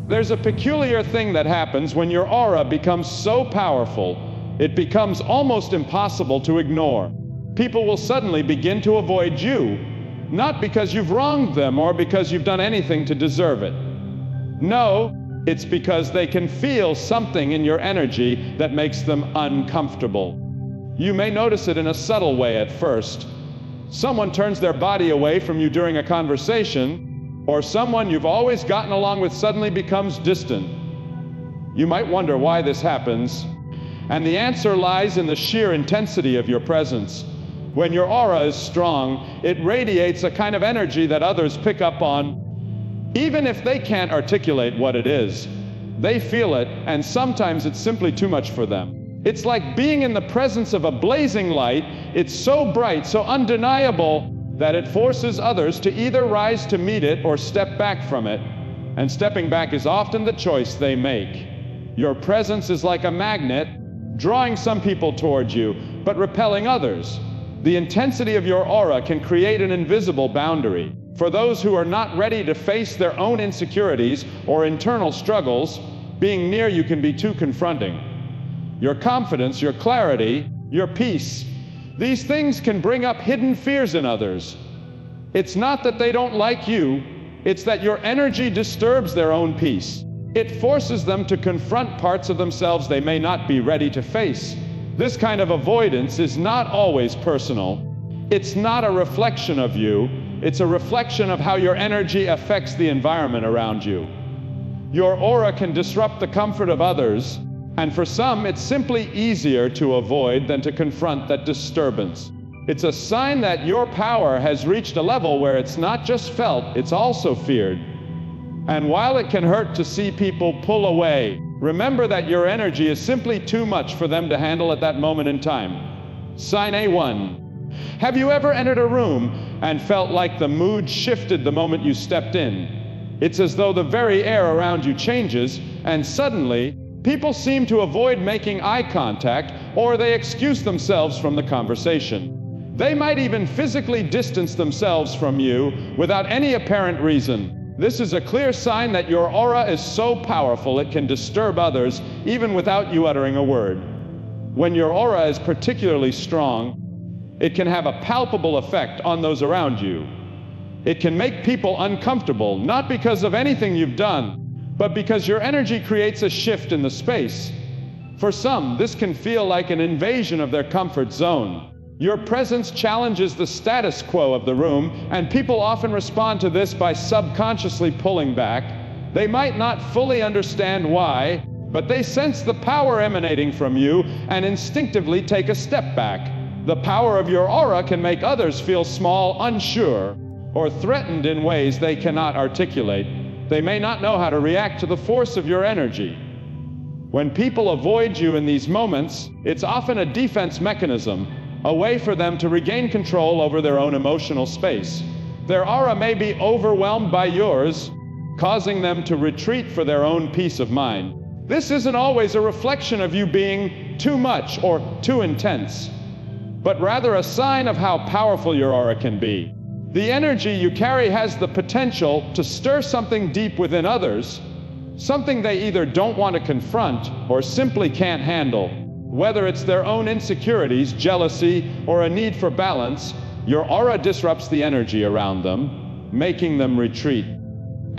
There's a peculiar thing that happens when your aura becomes so powerful, it becomes almost impossible to ignore. People will suddenly begin to avoid you, not because you've wronged them or because you've done anything to deserve it. No, it's because they can feel something in your energy that makes them uncomfortable. You may notice it in a subtle way at first. Someone turns their body away from you during a conversation, or someone you've always gotten along with suddenly becomes distant. You might wonder why this happens, and the answer lies in the sheer intensity of your presence. When your aura is strong, it radiates a kind of energy that others pick up on. Even if they can't articulate what it is, they feel it, and sometimes it's simply too much for them. It's like being in the presence of a blazing light. It's so bright, so undeniable, that it forces others to either rise to meet it or step back from it. And stepping back is often the choice they make. Your presence is like a magnet, drawing some people towards you, but repelling others. The intensity of your aura can create an invisible boundary. For those who are not ready to face their own insecurities or internal struggles, being near you can be too confronting. Your confidence, your clarity, your peace, these things can bring up hidden fears in others. It's not that they don't like you, it's that your energy disturbs their own peace. It forces them to confront parts of themselves they may not be ready to face. This kind of avoidance is not always personal. It's not a reflection of you, it's a reflection of how your energy affects the environment around you. Your aura can disrupt the comfort of others, and for some, it's simply easier to avoid than to confront that disturbance. It's a sign that your power has reached a level where it's not just felt, it's also feared. And while it can hurt to see people pull away, remember that your energy is simply too much for them to handle at that moment in time. Sign A1. Have you ever entered a room and felt like the mood shifted the moment you stepped in? It's as though the very air around you changes, and suddenly, people seem to avoid making eye contact, or they excuse themselves from the conversation. They might even physically distance themselves from you without any apparent reason. This is a clear sign that your aura is so powerful it can disturb others even without you uttering a word. When your aura is particularly strong, it can have a palpable effect on those around you. It can make people uncomfortable, not because of anything you've done, but because your energy creates a shift in the space. For some, this can feel like an invasion of their comfort zone. Your presence challenges the status quo of the room, and people often respond to this by subconsciously pulling back. They might not fully understand why, but they sense the power emanating from you and instinctively take a step back. The power of your aura can make others feel small, unsure, or threatened in ways they cannot articulate. They may not know how to react to the force of your energy. When people avoid you in these moments, it's often a defense mechanism, a way for them to regain control over their own emotional space. Their aura may be overwhelmed by yours, causing them to retreat for their own peace of mind. This isn't always a reflection of you being too much or too intense, but rather a sign of how powerful your aura can be. The energy you carry has the potential to stir something deep within others, something they either don't want to confront or simply can't handle. Whether it's their own insecurities, jealousy, or a need for balance, your aura disrupts the energy around them, making them retreat.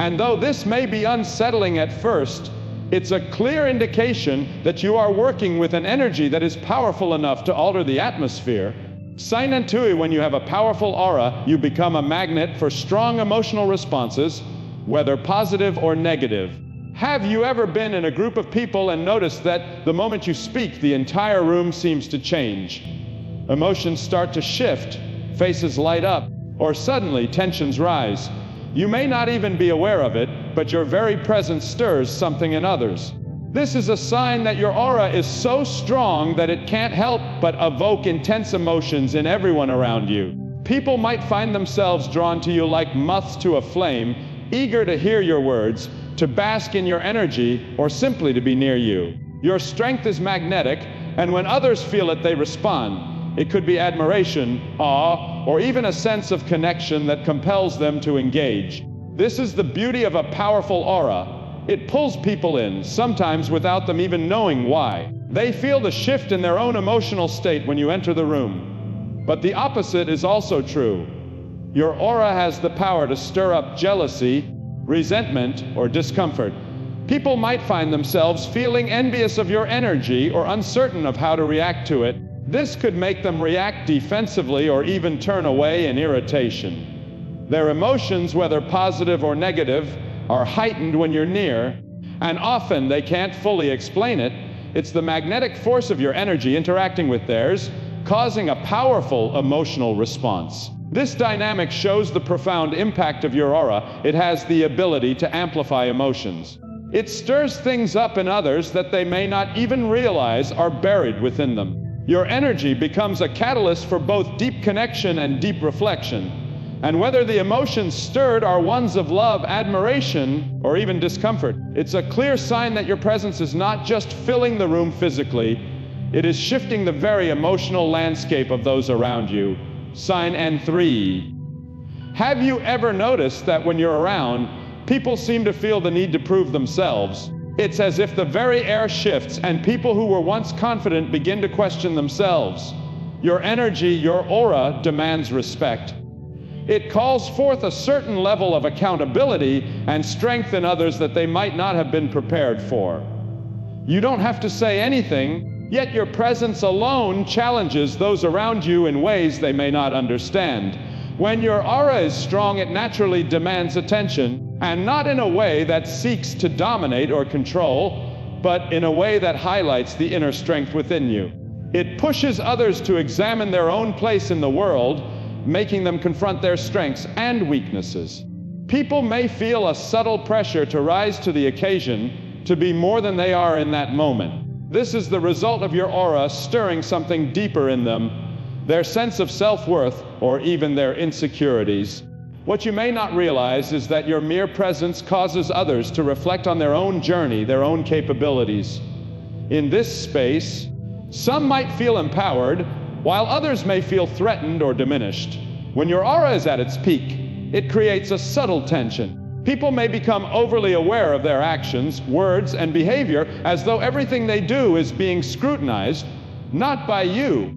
And though this may be unsettling at first, it's a clear indication that you are working with an energy that is powerful enough to alter the atmosphere. Sign N2, when you have a powerful aura, you become a magnet for strong emotional responses, whether positive or negative. Have you ever been in a group of people and noticed that the moment you speak, the entire room seems to change? Emotions start to shift, faces light up, or suddenly tensions rise. You may not even be aware of it, but your very presence stirs something in others. This is a sign that your aura is so strong that it can't help but evoke intense emotions in everyone around you. People might find themselves drawn to you like moths to a flame, eager to hear your words, to bask in your energy, or simply to be near you. Your strength is magnetic, and when others feel it, they respond. It could be admiration, awe, or even a sense of connection that compels them to engage. This is the beauty of a powerful aura. It pulls people in, sometimes without them even knowing why. They feel the shift in their own emotional state when you enter the room. But the opposite is also true. Your aura has the power to stir up jealousy, resentment, or discomfort. People might find themselves feeling envious of your energy or uncertain of how to react to it. This could make them react defensively or even turn away in irritation. Their emotions, whether positive or negative, are heightened when you're near, and often they can't fully explain it. It's the magnetic force of your energy interacting with theirs, causing a powerful emotional response. This dynamic shows the profound impact of your aura. It has the ability to amplify emotions. It stirs things up in others that they may not even realize are buried within them. Your energy becomes a catalyst for both deep connection and deep reflection. And whether the emotions stirred are ones of love, admiration, or even discomfort, it's a clear sign that your presence is not just filling the room physically, it is shifting the very emotional landscape of those around you. Sign N3. Have you ever noticed that when you're around, people seem to feel the need to prove themselves? It's as if the very air shifts and people who were once confident begin to question themselves. Your energy, your aura, demands respect. It calls forth a certain level of accountability and strength in others that they might not have been prepared for. You don't have to say anything, yet your presence alone challenges those around you in ways they may not understand. When your aura is strong, it naturally demands attention, and not in a way that seeks to dominate or control, but in a way that highlights the inner strength within you. It pushes others to examine their own place in the world, making them confront their strengths and weaknesses. People may feel a subtle pressure to rise to the occasion, to be more than they are in that moment. This is the result of your aura stirring something deeper in them, their sense of self-worth, or even their insecurities. What you may not realize is that your mere presence causes others to reflect on their own journey, their own capabilities. In this space, some might feel empowered, while others may feel threatened or diminished. When your aura is at its peak, it creates a subtle tension. People may become overly aware of their actions, words, and behavior as though everything they do is being scrutinized, not by you,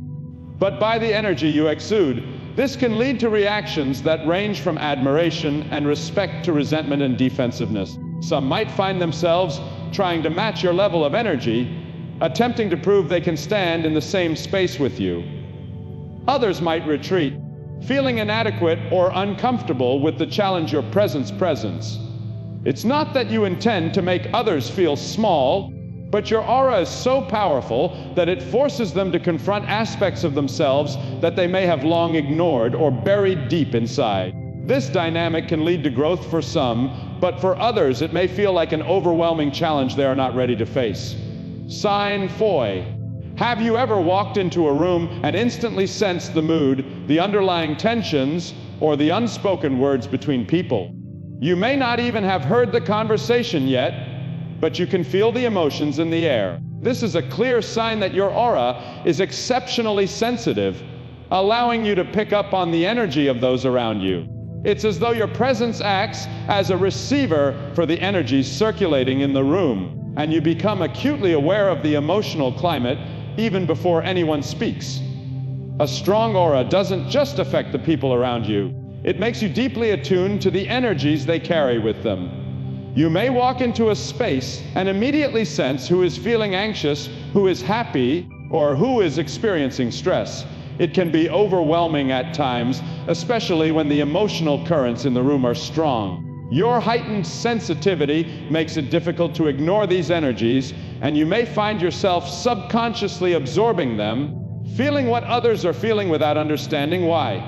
but by the energy you exude. This can lead to reactions that range from admiration and respect to resentment and defensiveness. Some might find themselves trying to match your level of energy, attempting to prove they can stand in the same space with you. Others might retreat, feeling inadequate or uncomfortable with the challenge your presence presents. It's not that you intend to make others feel small, but your aura is so powerful that it forces them to confront aspects of themselves that they may have long ignored or buried deep inside. This dynamic can lead to growth for some, but for others it may feel like an overwhelming challenge they are not ready to face. Sign Foy. Have you ever walked into a room and instantly sensed the mood, the underlying tensions, or the unspoken words between people? You may not even have heard the conversation yet, but you can feel the emotions in the air. This is a clear sign that your aura is exceptionally sensitive, allowing you to pick up on the energy of those around you. It's as though your presence acts as a receiver for the energies circulating in the room, and you become acutely aware of the emotional climate even before anyone speaks. A strong aura doesn't just affect the people around you. It makes you deeply attuned to the energies they carry with them. You may walk into a space and immediately sense who is feeling anxious, who is happy, or who is experiencing stress. It can be overwhelming at times, especially when the emotional currents in the room are strong. Your heightened sensitivity makes it difficult to ignore these energies, and you may find yourself subconsciously absorbing them, feeling what others are feeling without understanding why.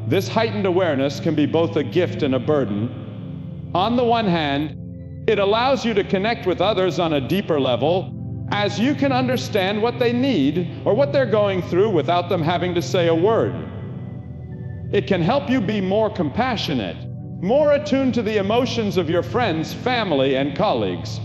This heightened awareness can be both a gift and a burden. On the one hand, it allows you to connect with others on a deeper level, as you can understand what they need or what they're going through without them having to say a word. It can help you be more compassionate, more attuned to the emotions of your friends, family, and colleagues.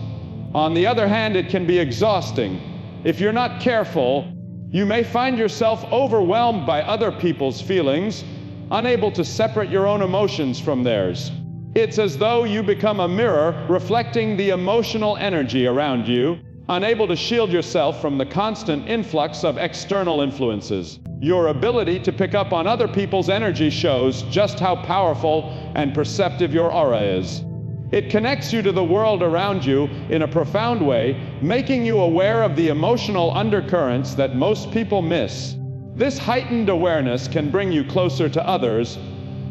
On the other hand, it can be exhausting. If you're not careful, you may find yourself overwhelmed by other people's feelings, unable to separate your own emotions from theirs. It's as though you become a mirror reflecting the emotional energy around you, unable to shield yourself from the constant influx of external influences. Your ability to pick up on other people's energy shows just how powerful and perceptive your aura is. It connects you to the world around you in a profound way, making you aware of the emotional undercurrents that most people miss. This heightened awareness can bring you closer to others,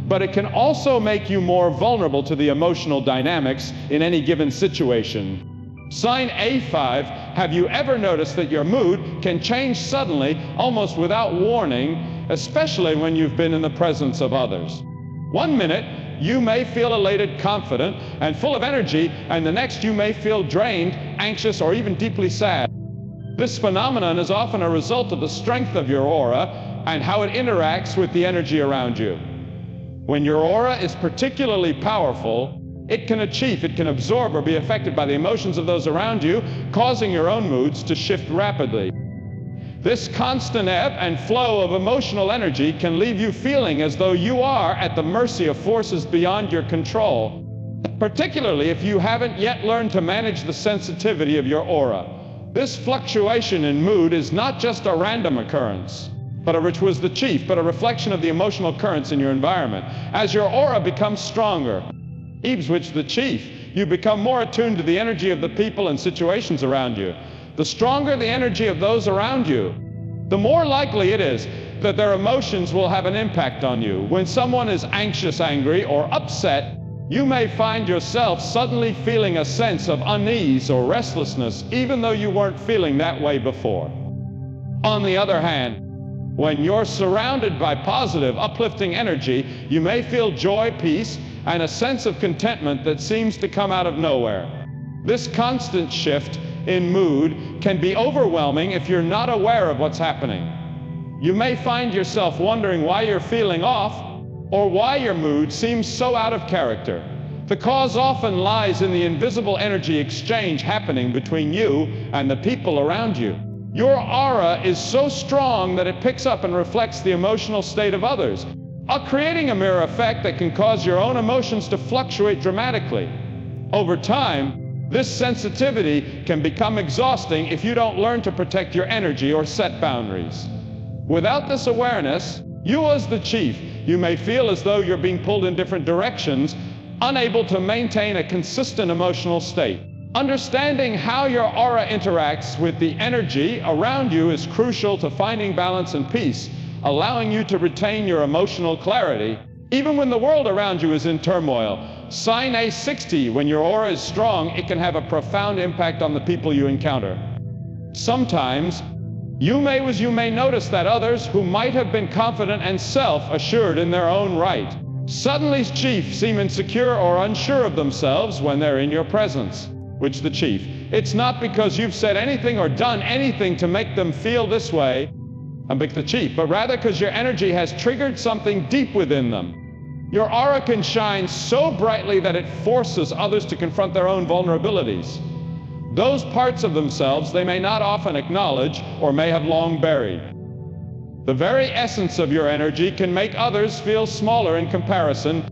but it can also make you more vulnerable to the emotional dynamics in any given situation. Sign A5, have you ever noticed that your mood can change suddenly, almost without warning, especially when you've been in the presence of others? One minute, you may feel elated, confident, and full of energy, and the next you may feel drained, anxious, or even deeply sad. This phenomenon is often a result of the strength of your aura and how it interacts with the energy around you. When your aura is particularly powerful, it can absorb or be affected by the emotions of those around you, causing your own moods to shift rapidly. This constant ebb and flow of emotional energy can leave you feeling as though you are at the mercy of forces beyond your control, particularly if you haven't yet learned to manage the sensitivity of your aura. This fluctuation in mood is not just a random occurrence, but a reflection of the emotional currents in your environment. As your aura becomes stronger, you become more attuned to the energy of the people and situations around you. The stronger the energy of those around you, the more likely it is that their emotions will have an impact on you. When someone is anxious, angry, or upset, you may find yourself suddenly feeling a sense of unease or restlessness, even though you weren't feeling that way before. On the other hand, when you're surrounded by positive, uplifting energy, you may feel joy, peace, and a sense of contentment that seems to come out of nowhere. This constant shift in mood can be overwhelming if you're not aware of what's happening. You may find yourself wondering why you're feeling off, or why your mood seems so out of character. The cause often lies in the invisible energy exchange happening between you and the people around you. Your aura is so strong that it picks up and reflects the emotional state of others, creating a mirror effect that can cause your own emotions to fluctuate dramatically. Over time, this sensitivity can become exhausting if you don't learn to protect your energy or set boundaries. Without this awareness, you as the chief, you may feel as though you're being pulled in different directions, unable to maintain a consistent emotional state. Understanding how your aura interacts with the energy around you is crucial to finding balance and peace, allowing you to retain your emotional clarity, even when the world around you is in turmoil. Sign A60, when your aura is strong, it can have a profound impact on the people you encounter. Sometimes, you may notice that others who might have been confident and self-assured in their own right, suddenly seem insecure or unsure of themselves when they're in your presence. It's not because you've said anything or done anything to make them feel this way, but rather because your energy has triggered something deep within them. Your aura can shine so brightly that it forces others to confront their own vulnerabilities. Those parts of themselves they may not often acknowledge or may have long buried. The very essence of your energy can make others feel smaller in comparison,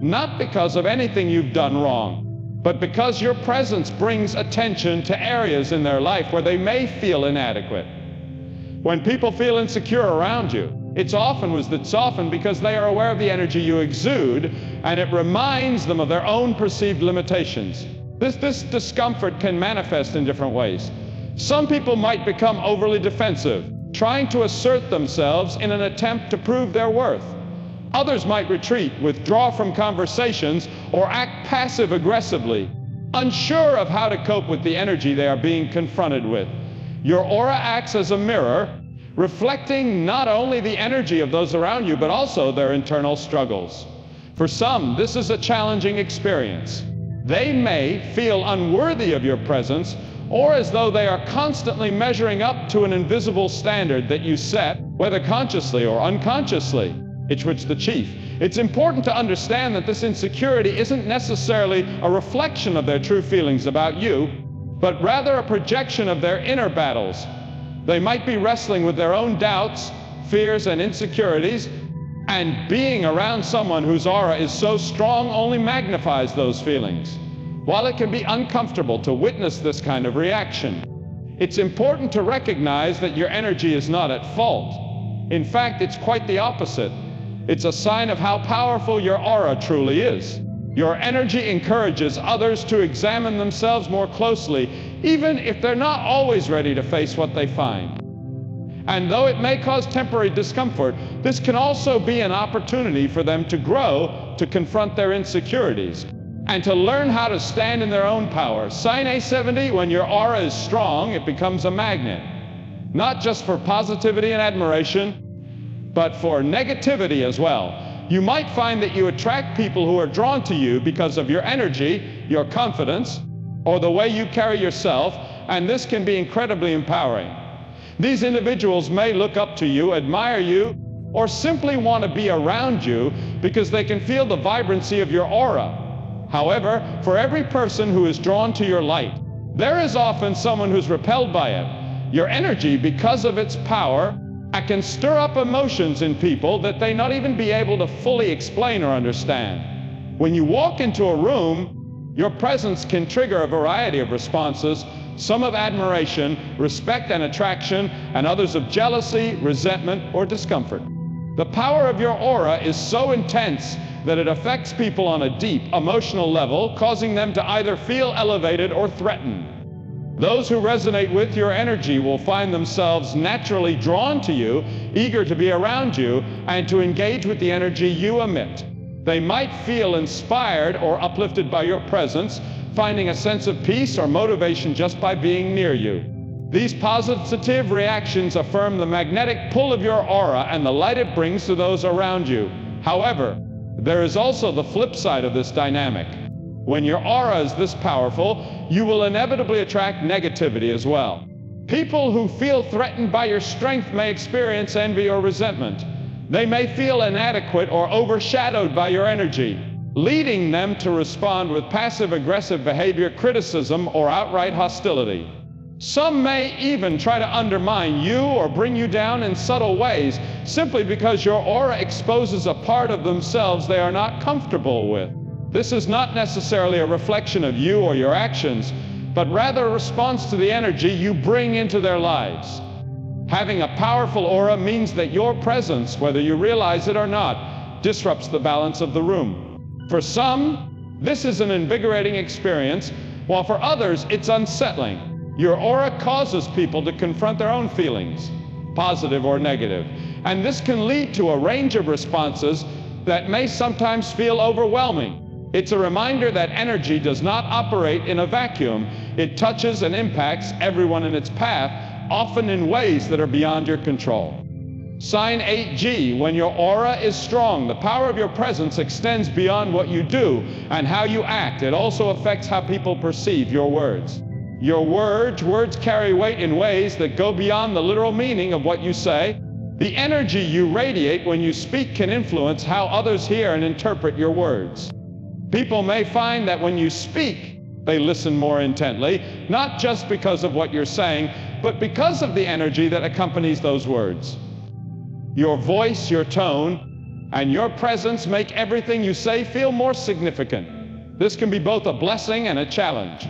not because of anything you've done wrong, but because your presence brings attention to areas in their life where they may feel inadequate. When people feel insecure around you, it's often because they are aware of the energy you exude, and it reminds them of their own perceived limitations. This discomfort can manifest in different ways. Some people might become overly defensive, trying to assert themselves in an attempt to prove their worth. Others might retreat, withdraw from conversations, or act passive-aggressively, unsure of how to cope with the energy they are being confronted with. Your aura acts as a mirror, reflecting not only the energy of those around you, but also their internal struggles. For some, this is a challenging experience. They may feel unworthy of your presence, or as though they are constantly measuring up to an invisible standard that you set, whether consciously or unconsciously. It's important to understand that this insecurity isn't necessarily a reflection of their true feelings about you, but rather a projection of their inner battles. They might be wrestling with their own doubts, fears, and insecurities, And being around someone whose aura is so strong only magnifies those feelings. While it can be uncomfortable to witness this kind of reaction, it's important to recognize that your energy is not at fault. In fact, it's quite the opposite. It's a sign of how powerful your aura truly is. Your energy encourages others to examine themselves more closely, even if they're not always ready to face what they find. And though it may cause temporary discomfort, this can also be an opportunity for them to grow, to confront their insecurities, and to learn how to stand in their own power. Sign A70, when your aura is strong, it becomes a magnet, not just for positivity and admiration, but for negativity as well. You might find that you attract people who are drawn to you because of your energy, your confidence, or the way you carry yourself, and this can be incredibly empowering. These individuals may look up to you, admire you, or simply want to be around you because they can feel the vibrancy of your aura. However, for every person who is drawn to your light, there is often someone who's repelled by it. Your energy, because of its power, can stir up emotions in people that they not even be able to fully explain or understand. When you walk into a room, your presence can trigger a variety of responses, some of admiration, respect and attraction, and others of jealousy, resentment, or discomfort. The power of your aura is so intense that it affects people on a deep emotional level, causing them to either feel elevated or threatened. Those who resonate with your energy will find themselves naturally drawn to you, eager to be around you, and to engage with the energy you emit. They might feel inspired or uplifted by your presence, finding a sense of peace or motivation just by being near you. These positive reactions affirm the magnetic pull of your aura and the light it brings to those around you. However, there is also the flip side of this dynamic. When your aura is this powerful, you will inevitably attract negativity as well. People who feel threatened by your strength may experience envy or resentment. They may feel inadequate or overshadowed by your energy, leading them to respond with passive-aggressive behavior, criticism, or outright hostility. Some may even try to undermine you or bring you down in subtle ways, simply because your aura exposes a part of themselves they are not comfortable with. This is not necessarily a reflection of you or your actions, but rather a response to the energy you bring into their lives. Having a powerful aura means that your presence, whether you realize it or not, disrupts the balance of the room. For some, this is an invigorating experience, while for others, it's unsettling. Your aura causes people to confront their own feelings, positive or negative, and this can lead to a range of responses that may sometimes feel overwhelming. It's a reminder that energy does not operate in a vacuum. It touches and impacts everyone in its path, often in ways that are beyond your control. Sign 8G, when your aura is strong, the power of your presence extends beyond what you do and how you act. It also affects how people perceive your words. Your words carry weight in ways that go beyond the literal meaning of what you say. The energy you radiate when you speak can influence how others hear and interpret your words. People may find that when you speak, they listen more intently, not just because of what you're saying, but because of the energy that accompanies those words. Your voice, your tone, and your presence make everything you say feel more significant. This can be both a blessing and a challenge.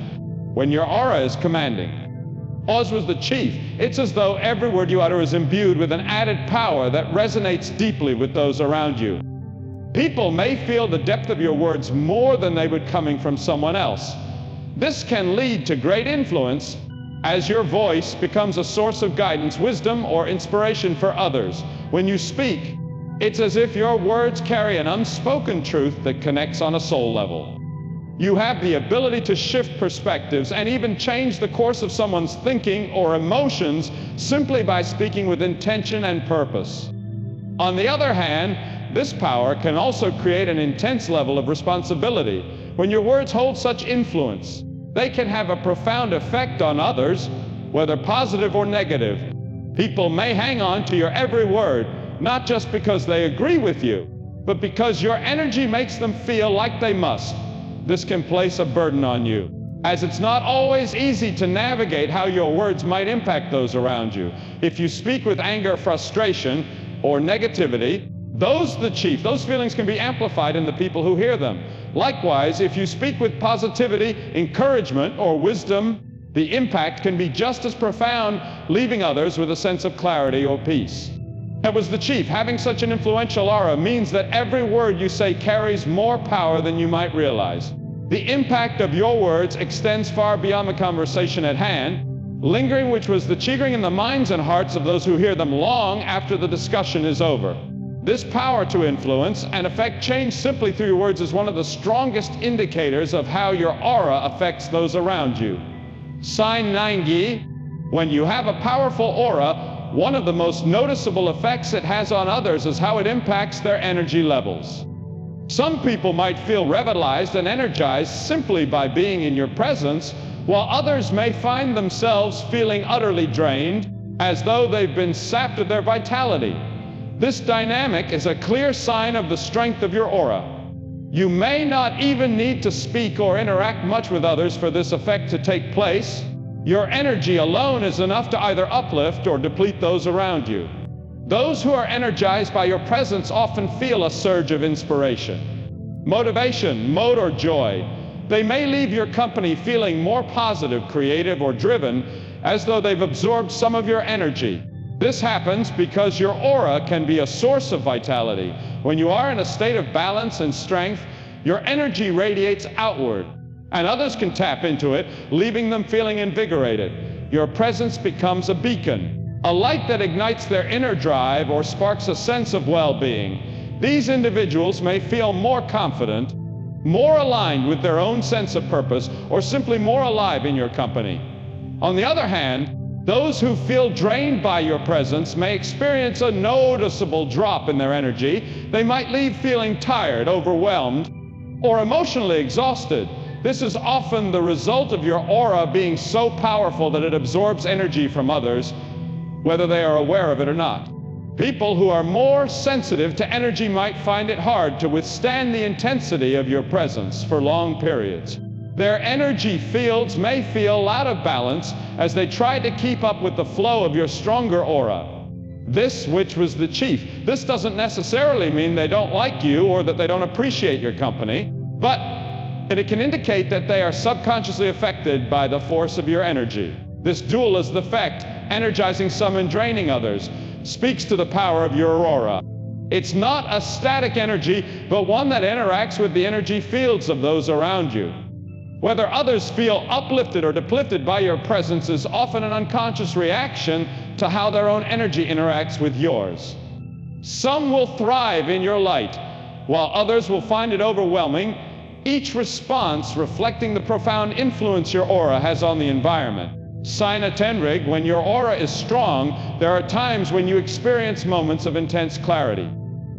When your aura is commanding, Oz was the chief. It's as though every word you utter is imbued with an added power that resonates deeply with those around you. People may feel the depth of your words more than they would coming from someone else. This can lead to great influence as your voice becomes a source of guidance, wisdom, or inspiration for others. When you speak, it's as if your words carry an unspoken truth that connects on a soul level. You have the ability to shift perspectives and even change the course of someone's thinking or emotions simply by speaking with intention and purpose. On the other hand, this power can also create an intense level of responsibility. When your words hold such influence, they can have a profound effect on others, whether positive or negative. People may hang on to your every word, not just because they agree with you, but because your energy makes them feel like they must. This can place a burden on you, as it's not always easy to navigate how your words might impact those around you. If you speak with anger, frustration, or negativity, The chief, those feelings can be amplified in the people who hear them. Likewise, if you speak with positivity, encouragement, or wisdom, the impact can be just as profound, leaving others with a sense of clarity or peace. It was the chief. Having such an influential aura means that every word you say carries more power than you might realize. The impact of your words extends far beyond the conversation at hand, lingering, which was the lingering in the minds and hearts of those who hear them long after the discussion is over. This power to influence and affect change simply through your words is one of the strongest indicators of how your aura affects those around you. Sign 9Gi, when you have a powerful aura, one of the most noticeable effects it has on others is how it impacts their energy levels. Some people might feel revitalized and energized simply by being in your presence, while others may find themselves feeling utterly drained, as though they've been sapped of their vitality. This dynamic is a clear sign of the strength of your aura. You may not even need to speak or interact much with others for this effect to take place. Your energy alone is enough to either uplift or deplete those around you. Those who are energized by your presence often feel a surge of inspiration, motivation, or joy. They may leave your company feeling more positive, creative, or driven, as though they've absorbed some of your energy. This happens because your aura can be a source of vitality. When you are in a state of balance and strength, your energy radiates outward, and others can tap into it, leaving them feeling invigorated. Your presence becomes a beacon, a light that ignites their inner drive or sparks a sense of well-being. These individuals may feel more confident, more aligned with their own sense of purpose, or simply more alive in your company. On the other hand, those who feel drained by your presence may experience a noticeable drop in their energy. They might leave feeling tired, overwhelmed, or emotionally exhausted. This is often the result of your aura being so powerful that it absorbs energy from others, whether they are aware of it or not. People who are more sensitive to energy might find it hard to withstand the intensity of your presence for long periods. Their energy fields may feel out of balance as they try to keep up with the flow of your stronger aura. This, which was the chief. This doesn't necessarily mean they don't like you or that they don't appreciate your company, but it can indicate that they are subconsciously affected by the force of your energy. This dualist effect, energizing some and draining others, speaks to the power of your aura. It's not a static energy, but one that interacts with the energy fields of those around you. Whether others feel uplifted or depleted by your presence is often an unconscious reaction to how their own energy interacts with yours. Some will thrive in your light, while others will find it overwhelming, each response reflecting the profound influence your aura has on the environment. Sign 10, when your aura is strong, there are times when you experience moments of intense clarity.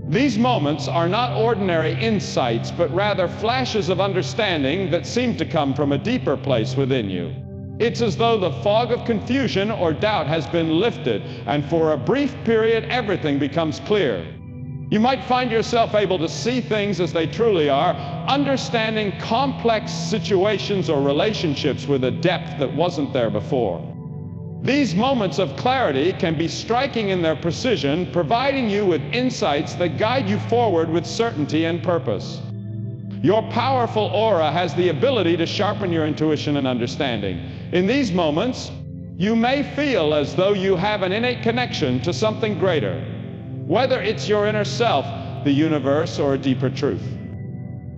These moments are not ordinary insights, but rather flashes of understanding that seem to come from a deeper place within you. It's as though the fog of confusion or doubt has been lifted, and for a brief period, everything becomes clear. You might find yourself able to see things as they truly are, understanding complex situations or relationships with a depth that wasn't there before. These moments of clarity can be striking in their precision, providing you with insights that guide you forward with certainty and purpose. Your powerful aura has the ability to sharpen your intuition and understanding. In these moments, you may feel as though you have an innate connection to something greater, whether it's your inner self, the universe, or a deeper truth.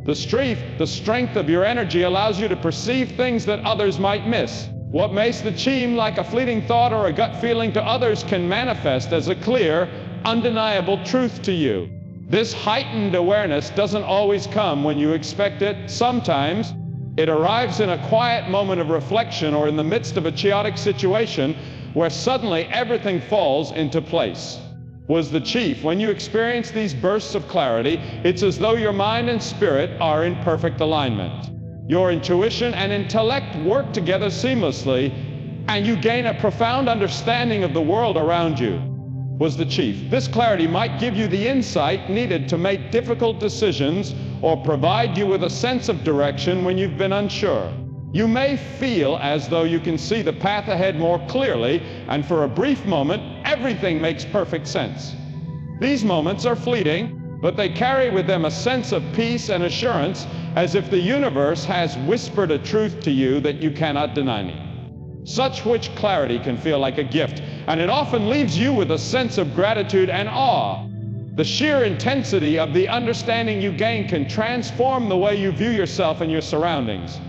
The strength of your energy allows you to perceive things that others might miss. What may seem like a fleeting thought or a gut feeling to others can manifest as a clear, undeniable truth to you. This heightened awareness doesn't always come when you expect it. Sometimes it arrives in a quiet moment of reflection or in the midst of a chaotic situation where suddenly everything falls into place. Was the chief. When you experience these bursts of clarity, it's as though your mind and spirit are in perfect alignment. Your intuition and intellect work together seamlessly, and you gain a profound understanding of the world around you. Was the chief. This clarity might give you the insight needed to make difficult decisions or provide you with a sense of direction when you've been unsure. You may feel as though you can see the path ahead more clearly, and for a brief moment, everything makes perfect sense. These moments are fleeting, but they carry with them a sense of peace and assurance, as if the universe has whispered a truth to you that you cannot deny. Such which clarity can feel like a gift, and it often leaves you with a sense of gratitude and awe. The sheer intensity of the understanding you gain can transform the way you view yourself and your surroundings.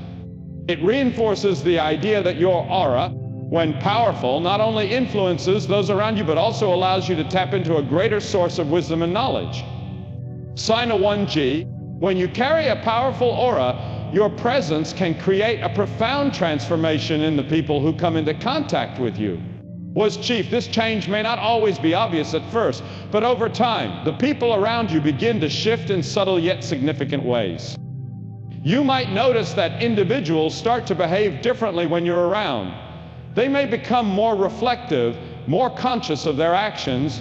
It reinforces the idea that your aura, when powerful, not only influences those around you, but also allows you to tap into a greater source of wisdom and knowledge. Sign a 1G. When you carry a powerful aura, your presence can create a profound transformation in the people who come into contact with you. Was Chief, this change may not always be obvious at first, but over time, the people around you begin to shift in subtle yet significant ways. You might notice that individuals start to behave differently when you're around. They may become more reflective, more conscious of their actions,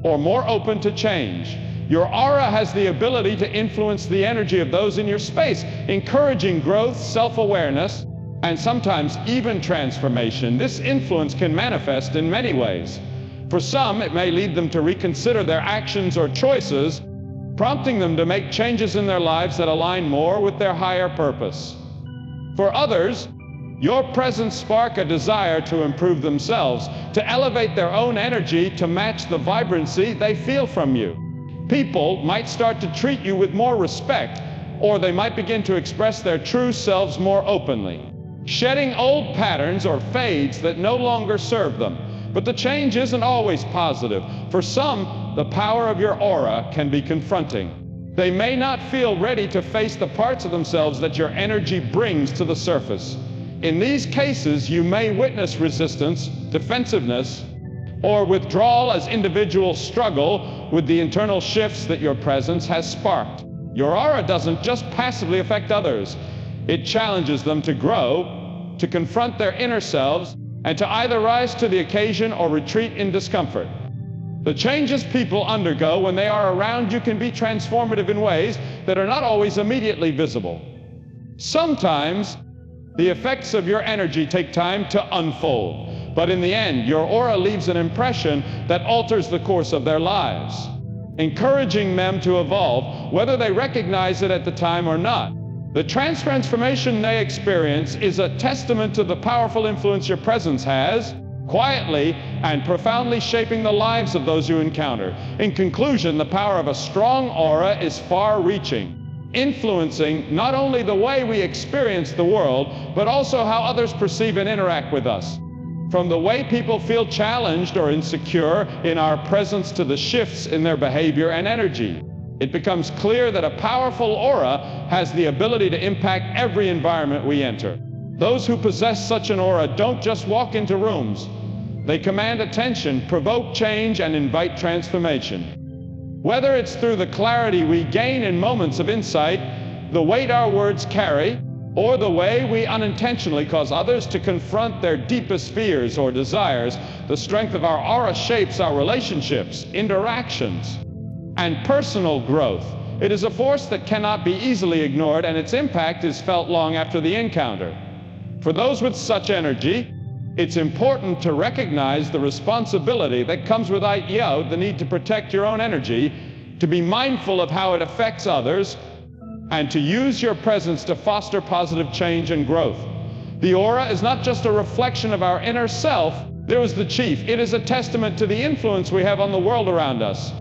or more open to change. Your aura has the ability to influence the energy of those in your space, encouraging growth, self-awareness, and sometimes even transformation. This influence can manifest in many ways. For some, it may lead them to reconsider their actions or choices, prompting them to make changes in their lives that align more with their higher purpose. For others, your presence sparks a desire to improve themselves, to elevate their own energy to match the vibrancy they feel from you. People might start to treat you with more respect, or they might begin to express their true selves more openly, shedding old patterns or fades that no longer serve them. But the change isn't always positive. For some, the power of your aura can be confronting. They may not feel ready to face the parts of themselves that your energy brings to the surface. In these cases, you may witness resistance, defensiveness, or withdrawal as individuals struggle with the internal shifts that your presence has sparked. Your aura doesn't just passively affect others. It challenges them to grow, to confront their inner selves, and to either rise to the occasion or retreat in discomfort. The changes people undergo when they are around you can be transformative in ways that are not always immediately visible. Sometimes, the effects of your energy take time to unfold, but in the end, your aura leaves an impression that alters the course of their lives, encouraging them to evolve, whether they recognize it at the time or not. The transformation they experience is a testament to the powerful influence your presence has, quietly and profoundly shaping the lives of those you encounter. In conclusion, the power of a strong aura is far-reaching, influencing not only the way we experience the world, but also how others perceive and interact with us. From the way people feel challenged or insecure in our presence to the shifts in their behavior and energy, it becomes clear that a powerful aura has the ability to impact every environment we enter. Those who possess such an aura don't just walk into rooms. They command attention, provoke change, and invite transformation. Whether it's through the clarity we gain in moments of insight, the weight our words carry, or the way we unintentionally cause others to confront their deepest fears or desires, the strength of our aura shapes our relationships, interactions, and personal growth. It is a force that cannot be easily ignored, and its impact is felt long after the encounter. For those with such energy, it's important to recognize the responsibility that comes with the need to protect your own energy, to be mindful of how it affects others, and to use your presence to foster positive change and growth. The aura is not just a reflection of our inner self. There is the chief. It is a testament to the influence we have on the world around us.